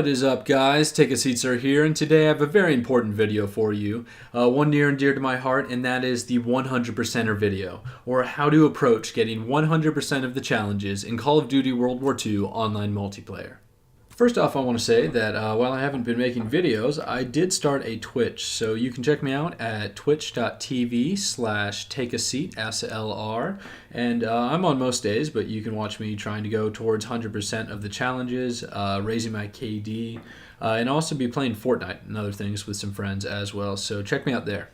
What is up, guys? TakeASeatSlr here, and today I have a very important video for you, one near and dear to my heart, and that is the 100%er video, or how to approach getting 100% of the challenges in Call of Duty World War II online multiplayer. First off, I want to say that while I haven't been making videos, I did start a Twitch, so you can check me out at twitch.tv/TakeASeatSlr, and I'm on most days, but you can watch me trying to go towards 100% of the challenges, raising my KD, and also be playing Fortnite and other things with some friends as well, so check me out there.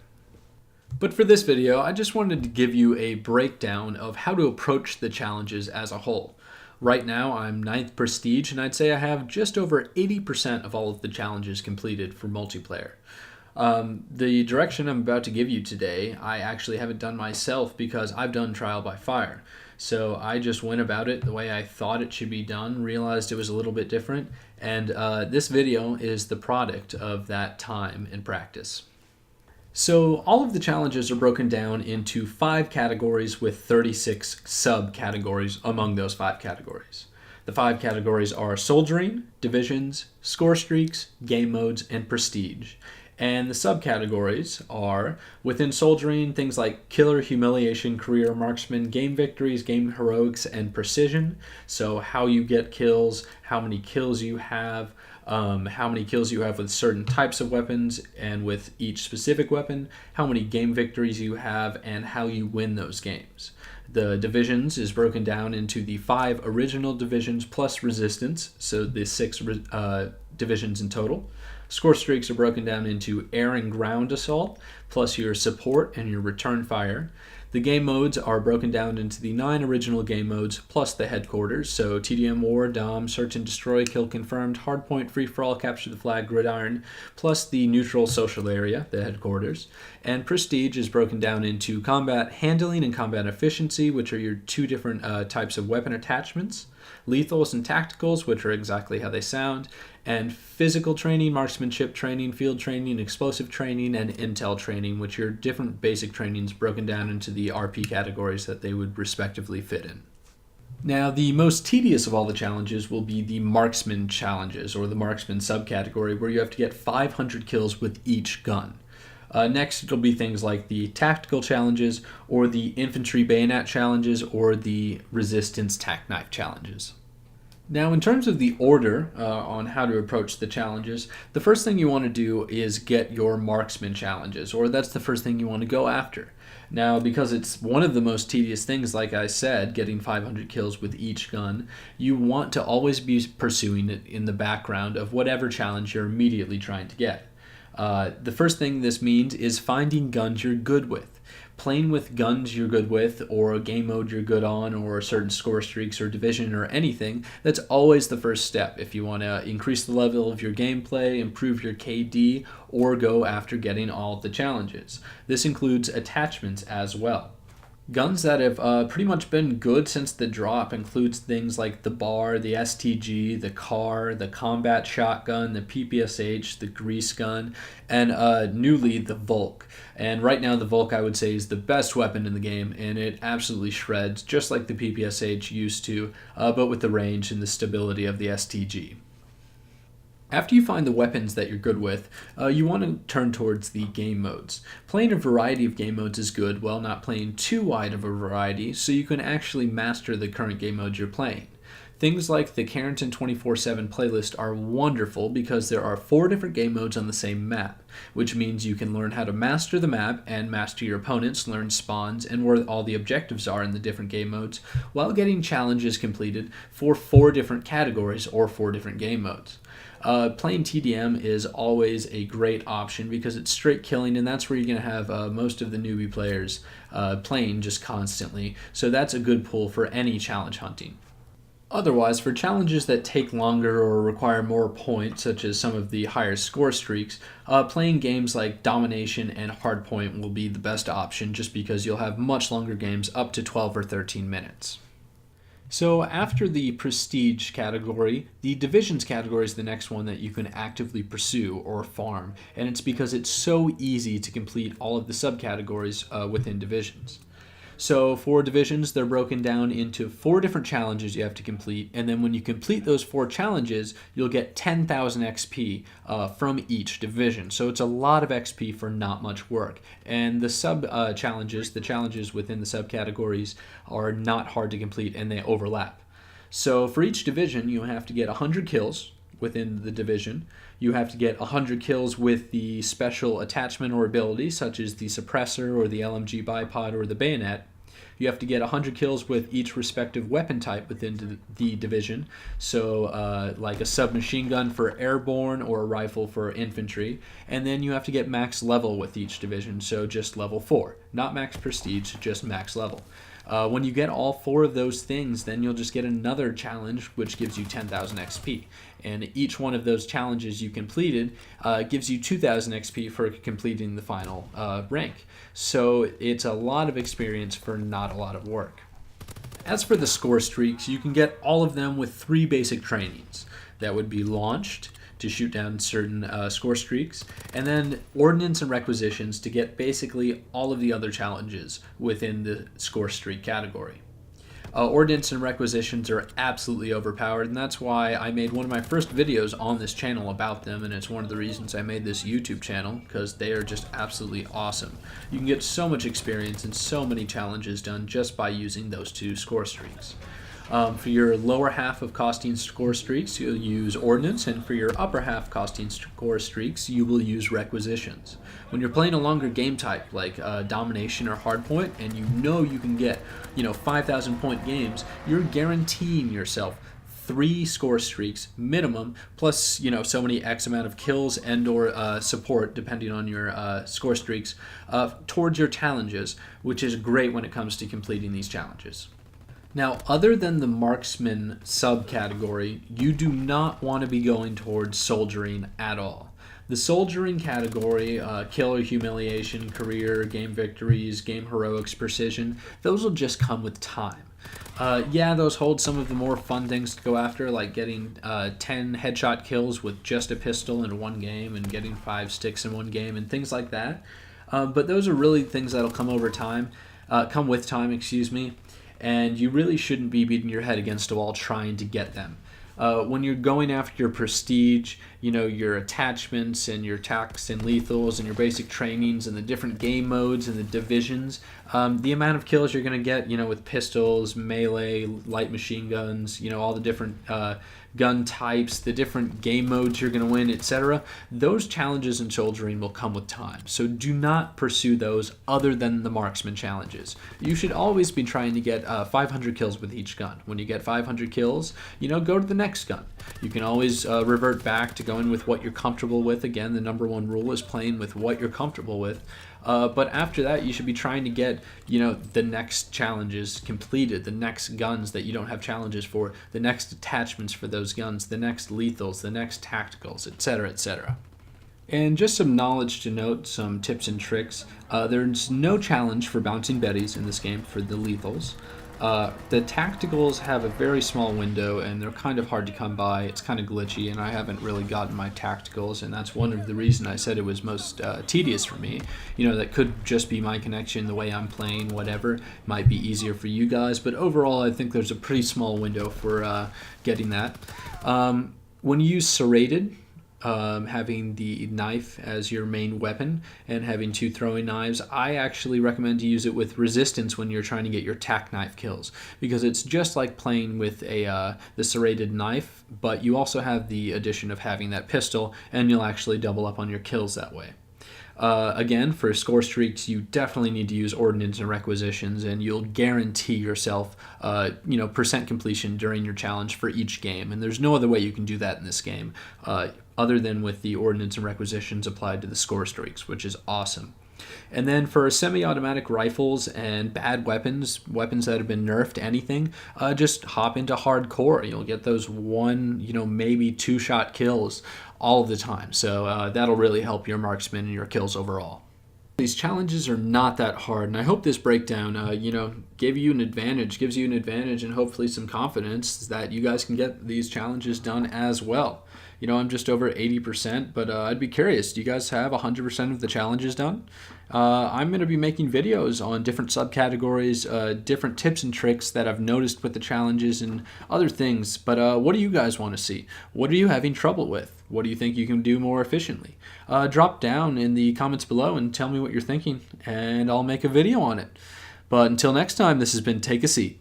But for this video, I just wanted to give you a breakdown of how to approach the challenges as a whole. Right now, I'm 9th Prestige, and I'd say I have just over 80% of all of the challenges completed for multiplayer. The direction I'm about to give you today, I actually haven't done myself because I've done trial by fire. So I just went about it the way I thought it should be done, realized it was a little bit different, and this video is the product of that time and practice. So all of the challenges are broken down into 5 categories with 36 subcategories among those 5 categories. The 5 categories are soldiering, divisions, score streaks, game modes, and prestige. And the subcategories are, within soldiering, things like killer, humiliation, career, marksman, game victories, game heroics, and precision. So how you get kills, how many kills you have with certain types of weapons and with each specific weapon, how many game victories you have, and how you win those games. The divisions is broken down into the 5 original divisions plus resistance, so the 6 divisions in total. Score streaks are broken down into air and ground assault, plus your support and your return fire. The game modes are broken down into the 9 original game modes, plus the headquarters, so TDM War, Dom, Search and Destroy, Kill Confirmed, Hardpoint, Free-for-all, Capture the Flag, Gridiron, plus the neutral social area, the headquarters. And Prestige is broken down into combat handling and combat efficiency, which are your 2 different types of weapon attachments. Lethals and tacticals, which are exactly how they sound, and physical training, marksmanship training, field training, explosive training, and intel training, which are different basic trainings broken down into the RP categories that they would respectively fit in. Now, the most tedious of all the challenges will be the Marksman Challenges, or the Marksman subcategory, where you have to get 500 kills with each gun. Next, it'll be things like the Tactical Challenges, or the Infantry Bayonet Challenges, or the Resistance Tac Knife Challenges. Now, in terms of the order on how to approach the challenges, the first thing you want to do is get your Marksman Challenges, or that's the first thing you want to go after. Now, because it's one of the most tedious things, like I said, getting 500 kills with each gun, you want to always be pursuing it in the background of whatever challenge you're immediately trying to get. The first thing this means is finding guns you're good with. Playing with guns you're good with, or a game mode you're good on, or certain score streaks or division or anything, that's always the first step if you want to increase the level of your gameplay, improve your KD, or go after getting all of the challenges. This includes attachments as well. Guns that have pretty much been good since the drop includes things like the BAR, the STG, the CAR, the combat shotgun, the PPSH, the grease gun, and newly the Volk. And right now the Volk, I would say, is the best weapon in the game, and it absolutely shreds, just like the PPSH used to, but with the range and the stability of the STG. After you find the weapons that you're good with, you want to turn towards the game modes. Playing a variety of game modes is good, while not playing too wide of a variety, so you can actually master the current game modes you're playing. Things like the Carrington 24/7 playlist are wonderful because there are 4 different game modes on the same map, which means you can learn how to master the map and master your opponents, learn spawns, and where all the objectives are in the different game modes, while getting challenges completed for 4 different categories or 4 different game modes. Playing TDM is always a great option because it's straight killing, and that's where you're going to have most of the newbie players playing just constantly, so that's a good pull for any challenge hunting. Otherwise, for challenges that take longer or require more points, such as some of the higher score streaks, playing games like Domination and Hardpoint will be the best option just because you'll have much longer games up to 12 or 13 minutes. So after the Prestige category, the Divisions category is the next one that you can actively pursue or farm, and it's because it's so easy to complete all of the subcategories within Divisions. So for divisions, they're broken down into 4 different challenges you have to complete, and then when you complete those 4 challenges, you'll get 10,000 XP from each division. So it's a lot of XP for not much work. And the challenges, the challenges within the subcategories, are not hard to complete, and they overlap. So for each division, you have to get 100 kills within the division. You have to get 100 kills with the special attachment or ability, such as the suppressor or the LMG bipod or the bayonet. You have to get 100 kills with each respective weapon type within the division. So like a submachine gun for airborne or a rifle for infantry. And then you have to get max level with each division, so just level 4. Not max prestige, just max level. When you get all 4 of those things, then you'll just get another challenge which gives you 10,000 XP. And each one of those challenges you completed gives you 2,000 XP for completing the final rank. So it's a lot of experience for not a lot of work. As for the score streaks, you can get all of them with 3 basic trainings. That would be launched, to shoot down certain score streaks, and then ordnance and requisitions to get basically all of the other challenges within the score streak category. Ordnance and requisitions are absolutely overpowered, and that's why I made one of my first videos on this channel about them, and it's one of the reasons I made this YouTube channel, because they are just absolutely awesome. You can get so much experience and so many challenges done just by using those 2 score streaks. For your lower half of costing score streaks, you'll use ordnance, and for your upper half costing score streaks, you will use requisitions. When you're playing a longer game type like domination or hardpoint, and you can get 5,000 point games, you're guaranteeing yourself 3 score streaks minimum, plus so many X amount of kills and or support depending on your score streaks towards your challenges, which is great when it comes to completing these challenges. Now, other than the marksman subcategory, you do not want to be going towards soldiering at all. The soldiering category, kill or humiliation, career, game victories, game heroics, precision, those will just come with time. Yeah, those hold some of the more fun things to go after, like getting 10 headshot kills with just a pistol in one game and getting 5 sticks in one game and things like that. But those are really things that'll come with time, and you really shouldn't be beating your head against a wall trying to get them. When you're going after your prestige, your attachments and your tactics and lethals and your basic trainings and the different game modes and the divisions, the amount of kills you're going to get, with pistols, melee, light machine guns, all the different gun types, the different game modes you're going to win, etc. Those challenges in soldiering will come with time. So do not pursue those other than the marksman challenges. You should always be trying to get 500 kills with each gun. When you get 500 kills, go to the next gun. You can always revert back to going with what you're comfortable with. Again, the number 1 rule is playing with what you're comfortable with. But after that, you should be trying to get, the next challenges completed, the next guns that you don't have challenges for, the next attachments for those guns, the next lethals, the next tacticals, etc., etc. And just some knowledge to note, some tips and tricks. There's no challenge for bouncing betties in this game for the lethals. The tacticals have a very small window and they're kind of hard to come by. It's kind of glitchy, and I haven't really gotten my tacticals, and that's one of the reasons I said it was most tedious for me. That could just be my connection, the way I'm playing, whatever. It might be easier for you guys, but overall I think there's a pretty small window for getting that. When you use serrated, having the knife as your main weapon and having 2 throwing knives, I actually recommend to use it with resistance when you're trying to get your tack knife kills, because it's just like playing with the serrated knife, but you also have the addition of having that pistol, and you'll actually double up on your kills that way. Again, for score streaks, you definitely need to use ordnance and requisitions, and you'll guarantee yourself, percent completion during your challenge for each game. And there's no other way you can do that in this game, other than with the ordnance and requisitions applied to the score streaks, which is awesome. And then for semi-automatic rifles and bad weapons that have been nerfed, anything, just hop into hardcore. You'll get those 1, maybe 2-shot kills all the time. So that'll really help your marksman and your kills overall. These challenges are not that hard, and I hope this breakdown, gives you an advantage, and hopefully some confidence that you guys can get these challenges done as well. I'm just over 80%, but I'd be curious, do you guys have 100% of the challenges done? I'm going to be making videos on different subcategories, different tips and tricks that I've noticed with the challenges and other things. But what do you guys want to see? What are you having trouble with? What do you think you can do more efficiently? Drop down in the comments below and tell me what you're thinking, and I'll make a video on it. But until next time, this has been Take a Seat.